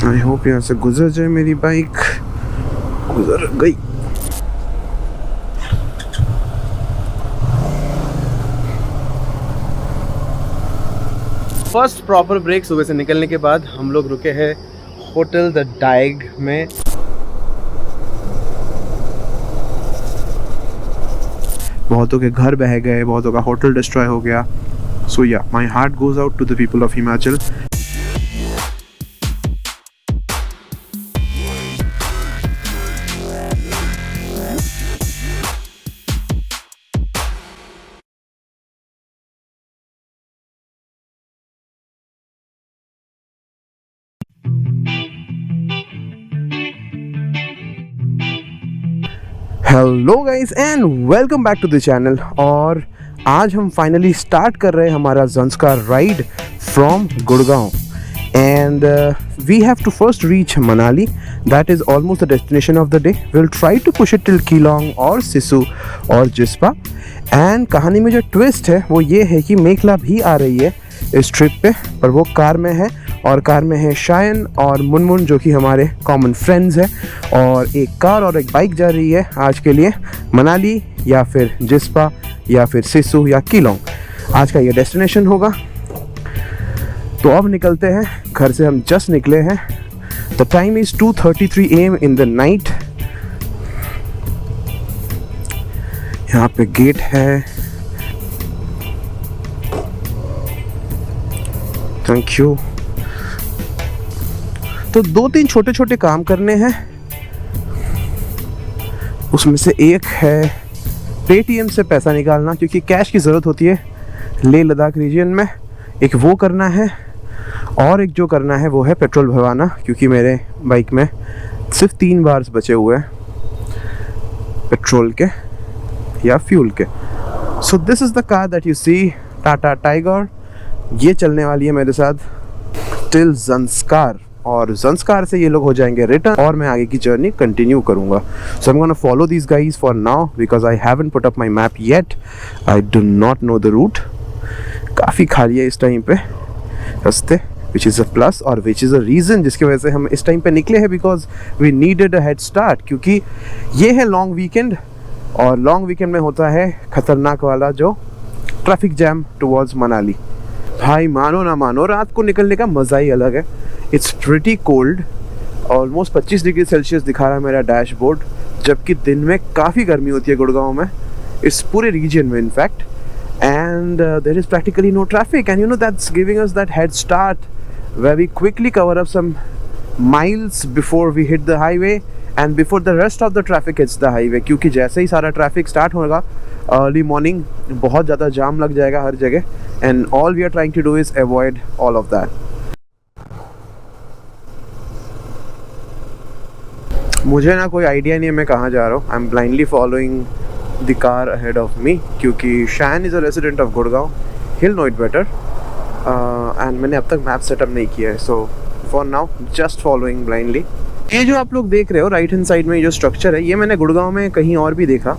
I hope यहाँ से गुजर जाए मेरी बाइक। गुजर गई। फर्स्ट प्रॉपर ब्रेक सुबह से निकलने के बाद हम लोग रुके हैं होटल द डाइग में। बहुतों के घर बह गए, बहुतों का होटल डिस्ट्रॉय हो गया। So yeah, my heart goes out to the people of Himachal. Hello guys and welcome back to the channel. और आज हम फाइनली स्टार्ट कर रहे हैं हमारा Zanskar ride from Gurgaon. And we have to first reach Manali. That is almost the destination of the day. Will try to push it till Keylong और सिसु और Jispa. And कहानी में जो ट्विस्ट है वो ये है कि मेघला भी आ रही है इस ट्रिप पे, पर वो कार में है। और कार में है शायन और मुनमुन जो कि हमारे कॉमन फ्रेंड्स हैं। और एक कार और एक बाइक जा रही है आज के लिए मनाली या फिर जिस्पा या फिर सिसु या कीलोंग। आज का ये डेस्टिनेशन होगा। तो अब निकलते हैं। घर से हम जस्ट निकले हैं। The time is 2:33 AM in the night. यहाँ पे गेट है। Thank you. तो 2-3 छोटे छोटे काम करने हैं। उसमें से एक है पेटीएम से पैसा निकालना, क्योंकि कैश की ज़रूरत होती है लेह लद्दाख रीजन में। एक वो करना है, और एक जो करना है वो है पेट्रोल भरवाना, क्योंकि मेरे बाइक में सिर्फ 3 बार्स बचे हुए हैं पेट्रोल के या फ्यूल के। So this is the car that you see, Tata Tiger. ये चलने वाली है मेरे साथ टिल ज़ंस्कार, और ज़ंस्कार से ये लोग हो जाएंगे रिटर्न, और मैं आगे की जर्नी कंटिन्यू करूँगा। So I am gonna follow these guys for now because I haven't put up my map yet. I do not know the route. काफ़ी खाली है इस टाइम पे रास्ते, विच इज़ अ प्लस और विच इज़ अ रीज़न जिसकी वजह से हम इस टाइम पे निकले हैं, because we needed a head start. क्योंकि ये है लॉन्ग वीकेंड, और लॉन्ग वीकेंड में होता है खतरनाक वाला जो ट्रैफिक जैम टुवर्ड्स मनाली। भाई मानो ना मानो, रात को निकलने का मज़ा ही अलग है। It's pretty cold. Almost 25 degree Celsius दिखा रहा है मेरा डैशबोर्ड, जबकि दिन में काफ़ी गर्मी होती है गुड़गांव में, इस पूरे रीजन में in fact. And there is practically no traffic, and you know that's giving us that head start where we quickly cover up some miles before we hit the highway and before the rest of the traffic hits the highway. क्योंकि जैसे ही सारा traffic start होगा early morning, बहुत ज़्यादा jam लग जाएगा हर जगह, and all we are trying to do is avoid all of that. मुझे ना कोई आइडिया नहीं है मैं कहाँ जा रहा हूँ। I am blindly following the car ahead of me, क्योंकि Shayan is a resident of Gurgaon, he'll know it better. And मैंने अब तक मैप सेटअप नहीं किया है, so for now just following blindly. ये जो आप लोग देख रहे हो राइट हैंड साइड में जो स्ट्रक्चर है, ये मैंने गुड़गांव में कहीं और भी देखा।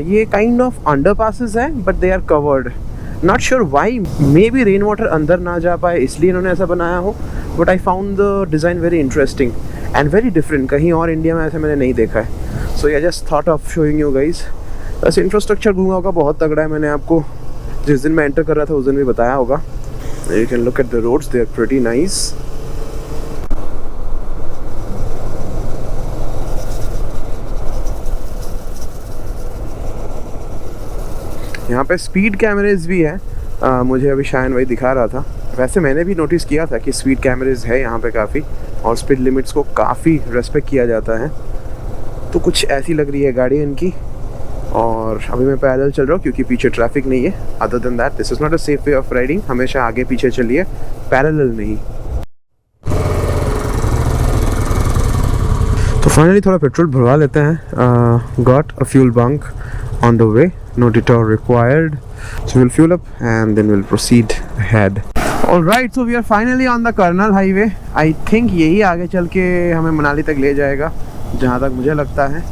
ये काइंड ऑफ अंडर पासिस है, but they are covered. Not sure why, maybe rain water अंदर ना जा पाए इसलिए इन्होंने ऐसा बनाया हो, but I found the design very interesting and very different. कहीं और इंडिया में ऐसे मैंने नहीं देखा है। So I just thought of showing you guys. बस इंफ्रास्ट्रक्चर गुड़गांव का बहुत तगड़ा है। मैंने आपको जिस दिन मैं एंटर कर रहा था उस दिन भी बताया होगा। You can look at the roads, they are pretty nice. यहाँ पे स्पीड कैमरेज भी है। मुझे अभी शायन वही दिखा रहा था। वैसे मैंने भी नोटिस किया था कि स्पीड कैमरेज है यहाँ पे काफ़ी, और स्पीड लिमिट्स को काफ़ी रेस्पेक्ट किया जाता है। तो कुछ ऐसी लग रही है गाड़ी इनकी। और अभी मैं पैदल चल रहा हूँ क्योंकि पीछे ट्रैफिक नहीं है। Other than that this is not a safe way of riding. हमेशा आगे पीछे चलिए, पैरेलल नहीं। तो फाइनली थोड़ा पेट्रोल भरवा लेते हैं। Got a fuel bunk on the way, no detour required, so we'll fuel up and then we'll proceed ahead. All right, so we are finally on the Karnal highway. I think यही आगे चल के हमें मनाली तक ले जाएगा, जहाँ तक मुझे लगता है।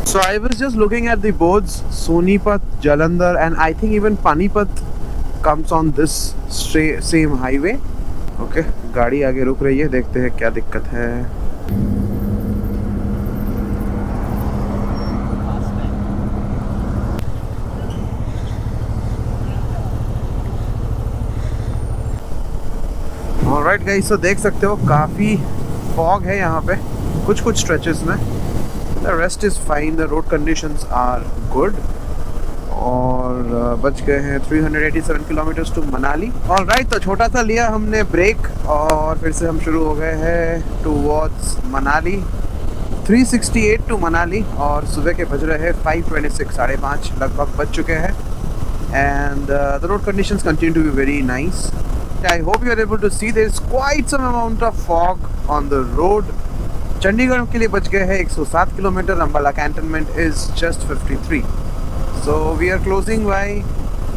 So I was just looking at the boards, Sonipat, Jalandhar, and I think even Panipat comes on this same highway. Okay, गाड़ी आगे रुक रही है, देखते हैं क्या दिक्कत है। ऑलराइट गाइस, तो देख सकते हो काफ़ी फॉग है यहाँ पे कुछ स्ट्रेचेस में। The rest is fine, the road conditions are good. और बच गए हैं 387 किलोमीटर्स टू मनाली। ऑलराइट, तो छोटा सा लिया हमने ब्रेक और फिर से हम शुरू हो गए हैं टूवर्ड्स मनाली। 368 टू मनाली और सुबह के बज रहे हैं 5:26, 5:30 लगभग बज चुके हैं। And the road conditions continue to be very nice. I hope you are able to see there is quite some amount of fog on the road. Chandigarh के लिए बच गए हैं 107 kilometre, Ambala cantonment is just 53. So we are closing by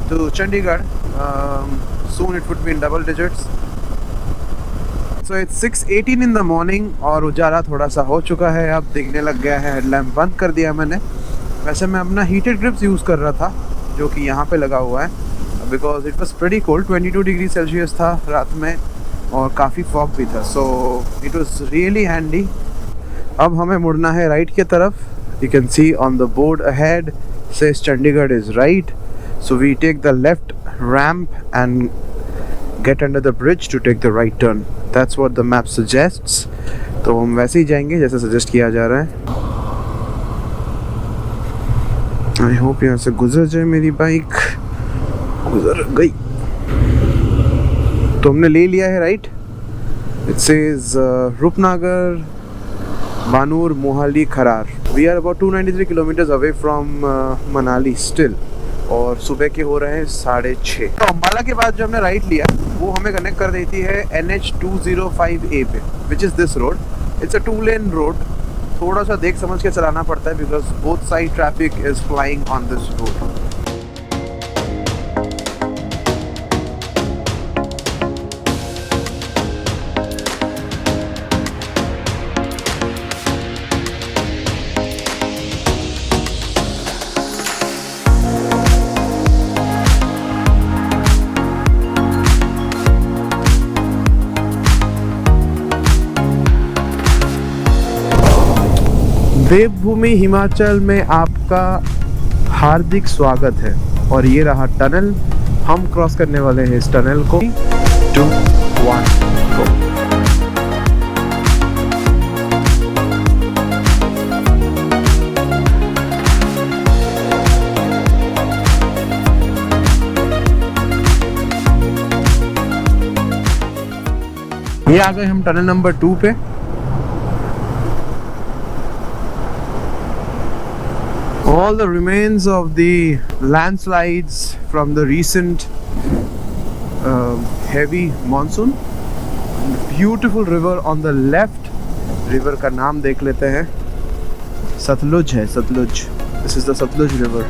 to Chandigarh. Soon it would be in double digits. So it's 6:18 in the morning और उजाला थोड़ा सा हो चुका है, अब दिखने लग गया है। हेडलैम्प बंद कर दिया मैंने। वैसे मैं अपना हीटेड ग्रिप्स यूज़ कर रहा था जो कि यहाँ पे लगा हुआ है, because it was pretty cold. 22 degree Celsius था रात में और काफ़ी फॉग भी था, so it was really handy. अब हमें मुड़ना है राइट की तरफ। You can see on the board ahead says Chandigarh is right, so we take the left ramp and get under the bridge to take the right turn. That's what the map suggests. तो हम वैसे ही जाएंगे जैसे suggest किया जा रहा है। I hope यहाँ से गुजर जाए मेरी बाइक। गुजर गई। तो हमने ले लिया है right. It says Rupnagar, Banur, Mohali, Kharar. We are about 293 kilometres away from Manali still, और सुबह के हो रहे हैं 6:30। तो अम्बाला के बाद जो हमने राइट लिया वो हमें कनेक्ट कर देती है NH 205A पे, which is this road. It's a 2 lane road. थोड़ा सा देख समझ के चलाना पड़ता है because both side traffic is flying on this road. Devbhoomi Himachal में आपका हार्दिक स्वागत है। और ये रहा टनल, हम क्रॉस करने वाले हैं इस टनल को। 2, 1 गो। ये आ गए हम टनल नंबर 2 पे। All the remains of the landslides from the recent heavy monsoon. Beautiful river on the left. River का नाम देख लेते हैं, सतलुज है, Sutlej. This is the Satluj river.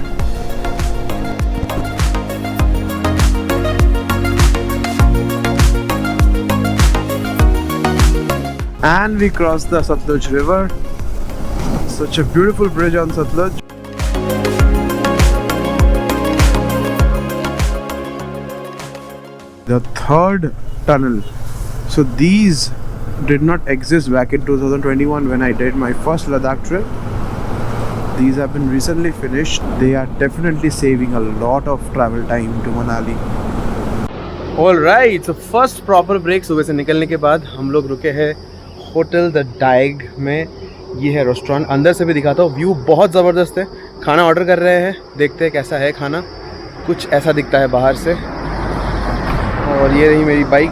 And we crossed the Satluj river. Such a beautiful bridge on Satluj. The third tunnel. So these did not exist back in 2021 when I did my first Ladakh trip. These have been recently finished. They are definitely saving a lot of travel time to Manali. All right, so first proper break सुबह से निकलने के बाद हम लोग रुके हैं hotel the डाइग में। ये है रेस्टोरेंट, अंदर से भी दिखाता हूँ। व्यू बहुत ज़बरदस्त है। खाना ऑर्डर कर रहे हैं, देखते हैं कैसा है खाना। कुछ ऐसा दिखता है बाहर से। और ये रही मेरी बाइक।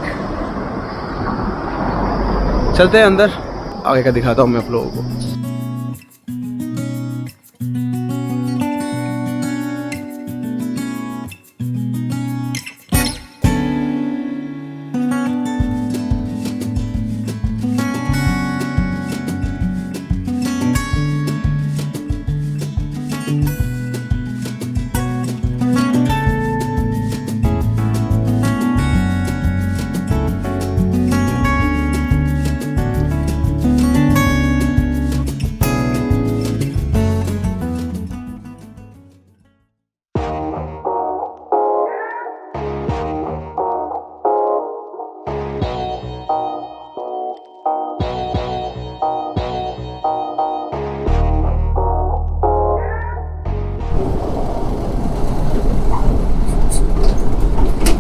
चलते हैं अंदर, आगे का दिखाता हूँ मैं आप लोगों को।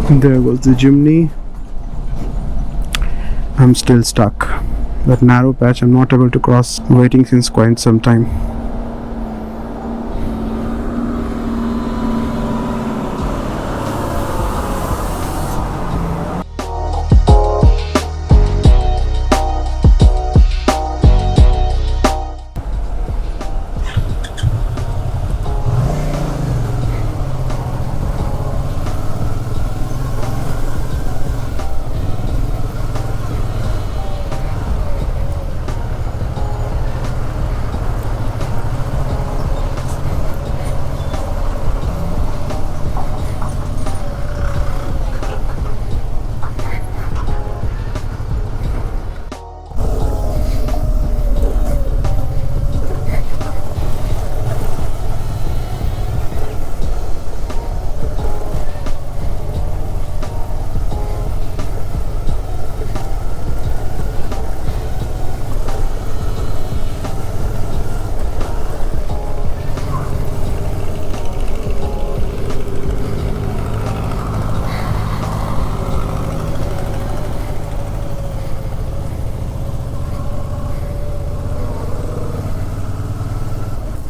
There goes the chimney. I'm still stuck. That narrow patch I'm not able to cross, waiting since quite some time.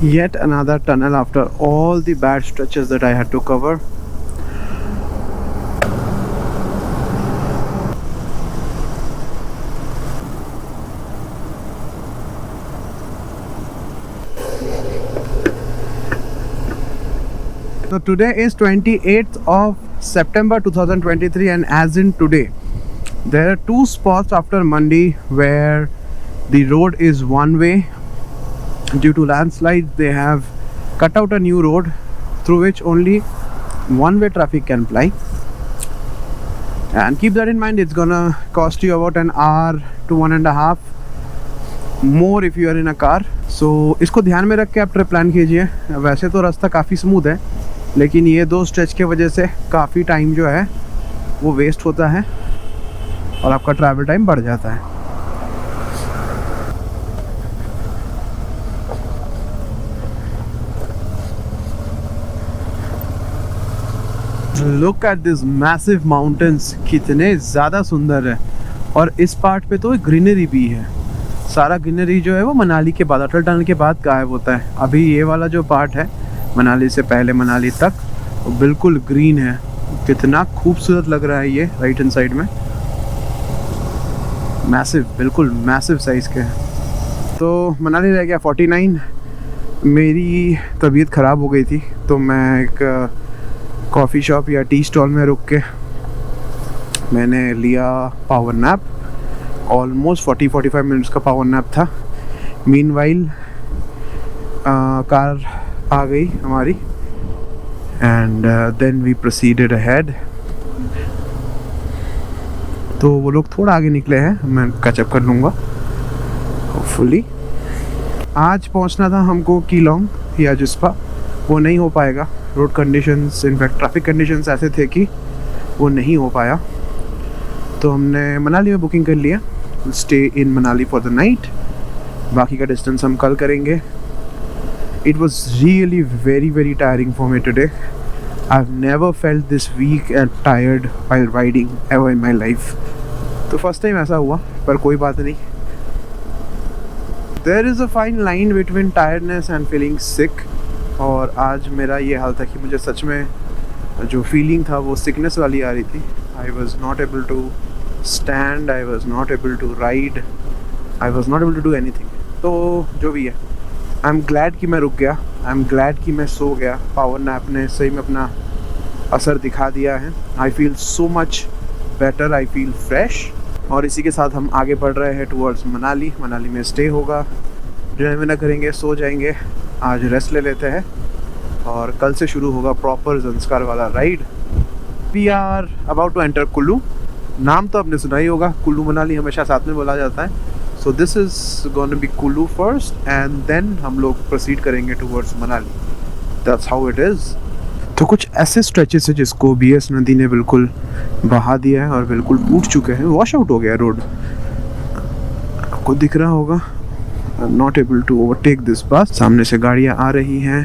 Yet another tunnel after all the bad stretches that I had to cover. So today is 28th of September 2023, and as in today, there are two spots after Mandi where the road is one way. Due to landslides, they have cut out a new road through which only one-way traffic can ply. And keep that in mind, it's gonna cost you about an hour to 1.5 more if you are in a car. So इसको ध्यान में रख के आप trip plan कीजिए. वैसे तो रास्ता काफ़ी स्मूथ है, लेकिन ये दो स्ट्रेच के वजह से काफ़ी टाइम जो है वो वेस्ट होता है और आपका ट्रैवल टाइम बढ़ जाता है. Look at this massive mountains, कितने ज़्यादा सुंदर है. और इस पार्ट पे तो ग्रीनरी भी है. सारा ग्रीनरी जो है वो मनाली के बाद, अटल टनल के बाद गायब होता है. अभी ये वाला जो पार्ट है मनाली से पहले मनाली तक, वो बिल्कुल ग्रीन है. कितना खूबसूरत लग रहा है ये राइट हैंड साइड में. मैसिव, बिल्कुल मैसिव साइज़ के हैं. तो मनाली रह गया 49. मेरी तबीयत ख़राब हो गई थी तो मैं एक कॉफ़ी शॉप या टी स्टॉल में रुक के मैंने लिया पावर नैप. ऑलमोस्ट 40-45 मिनट्स का पावर नैप था. मीनवाइल कार आ गई हमारी and then we proceeded ahead. तो वो लोग थोड़ा आगे निकले हैं, मैं कैचअप कर लूँगा होपफुली. आज पहुँचना था हमको कीलोंग या जिस्पा, वो नहीं हो पाएगा. Road conditions, in fact traffic conditions ऐसे थे कि वो नहीं हो पाया. तो हमने मनाली में बुकिंग कर लिया. Stay in Manali for the night. बाकी का डिस्टेंस हम कल करेंगे. It was really very tiring for me today. I have never felt this weak and tired while riding ever in my life. तो फर्स्ट टाइम ऐसा हुआ, पर कोई बात नहीं. There is a fine line between tiredness and feeling sick. और आज मेरा ये हाल था कि मुझे सच में जो फीलिंग था वो सिकनेस वाली आ रही थी. I was not able to stand, I was not able to ride, I was not able to do anything. तो जो भी है, आई एम ग्लैड कि मैं रुक गया. आई एम ग्लैड कि मैं सो गया. पावर नैप ने सही में अपना असर दिखा दिया है. I feel so much better, I feel fresh. और इसी के साथ हम आगे बढ़ रहे हैं टुवर्ड्स मनाली. मनाली में स्टे होगा, डिनर विनर करेंगे, सो जाएंगे. आज रेस्ट ले लेते हैं और कल से शुरू होगा प्रॉपर ज़ंस्कार वाला ride. We are about to enter Kullu. नाम तो आपने सुना ही होगा, कुल्लू मनाली हमेशा साथ में बोला जाता है. So this is gonna be Kullu first and then हम लोग प्रोसीड करेंगे towards Manali. That's how it is. तो कुछ ऐसे स्ट्रेचेस है जिसको बीएस नदी ने बिल्कुल बहा दिया है और बिल्कुल टूट चुके हैं. वॉश आउट हो गया रोड. आपको दिख रहा होगा. I'm not able to overtake this bus. सामने से गाड़ियाँ आ रही हैं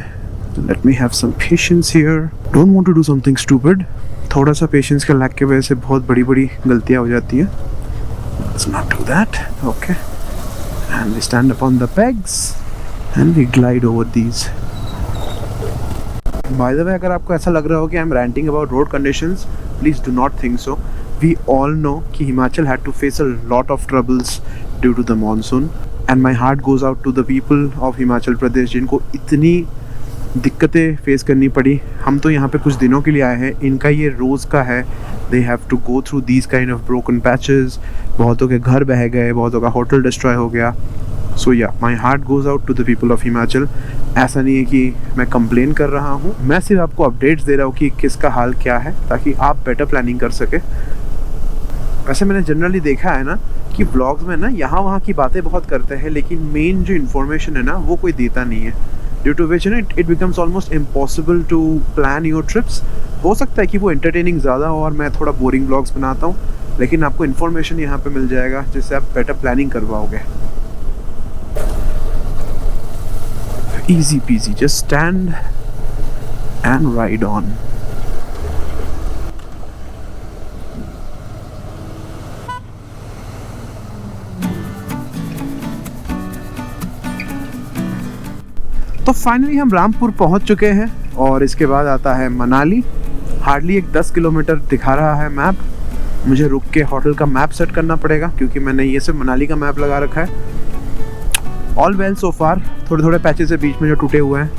Let me have some patience here. Don't want to do something stupid. थोड़ा सा पेशेंस के लैक की वजह से बहुत बड़ी बड़ी गलतियाँ हो जाती हैं. Let's not do that. Okay. And we stand upon the pegs and we glide over these. By the way, अगर आपको ऐसा लग रहा हो कि I'm ranting about road conditions, please do not think so. We all know कि Himachal had to face a lot of troubles due to the monsoon. And my heart goes out to the people of Himachal Pradesh जिनको इतनी दिक्कतें face करनी पड़ी. हम तो यहाँ पे कुछ दिनों के लिए आए हैं, इनका ये रोज़ का है. They have to go through these kind of broken patches. बहुतों के घर बह गए, बहुतों का होटल डिस्ट्रॉय हो गया. So yeah, my heart goes out to the people of Himachal. ऐसा नहीं है कि मैं कंप्लेन कर रहा हूँ, मैं सिर्फ आपको अपडेट्स दे रहा हूँ कि किसका हाल क्या है ताकि आप बेटर प्लानिंग कर सके. वैसे मैंने जनरली देखा है ना कि व्लॉग्स में ना यहाँ वहाँ की बातें बहुत करते हैं, लेकिन मेन जो इन्फॉर्मेशन है ना वो कोई देता नहीं है. Due to which it becomes almost impossible to plan your trips. हो सकता है कि वो एंटरटेनिंग ज़्यादा हो और मैं थोड़ा बोरिंग व्लॉग्स बनाता हूँ, लेकिन आपको इन्फॉर्मेशन यहाँ पे मिल जाएगा जिससे आप बेटर प्लानिंग कर पाओगे. Easy peasy, just stand and ride on. तो फाइनली हम रामपुर पहुंच चुके हैं और इसके बाद आता है मनाली. हार्डली एक 10 किलोमीटर दिखा रहा है मैप. मुझे रुक के होटल का मैप सेट करना पड़ेगा क्योंकि मैंने ये सिर्फ मनाली का मैप लगा रखा है. ऑल वेल सो फार. थोड़े थोड़े पैचेस है बीच में जो टूटे हुए हैं.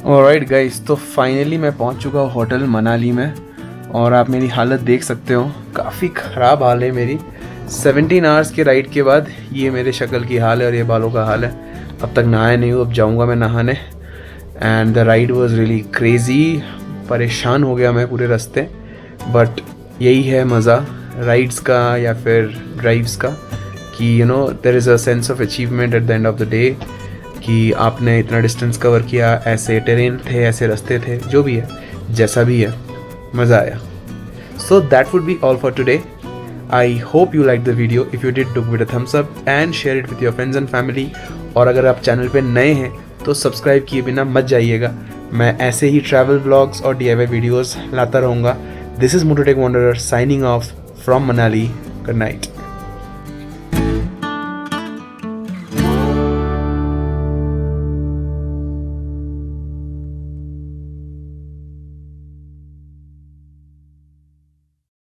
ऑलराइट गाइस, तो फाइनली मैं पहुंच चुका हूँ होटल मनाली में और आप मेरी हालत देख सकते हो. काफ़ी ख़राब हाल है मेरी. 17 आवर्स के राइड के बाद ये मेरे शक्ल की हाल है और ये बालों का हाल है. अब तक नहाया नहीं हूँ, अब जाऊँगा मैं नहाने. And the ride was really crazy. परेशान हो गया मैं पूरे रास्ते, बट यही है मज़ा राइड्स का या फिर ड्राइव्स का कि you know there is a sense of achievement at the end of the day कि आपने इतना डिस्टेंस कवर किया. ऐसे टेरेन थे, ऐसे रास्ते थे, जो भी है, जैसा भी है, मज़ा आया. So that would be all for today. I hope you like the video. If you did, do give it a thumbs up and share it with your friends and family. और अगर आप चैनल पे नए हैं तो subscribe किए बिना मत जाइएगा. मैं ऐसे ही ट्रैवल व्लॉग्स और DIY वीडियोज़ लाता रहूँगा. This is Mototech wanderer signing off from Manali. Good night.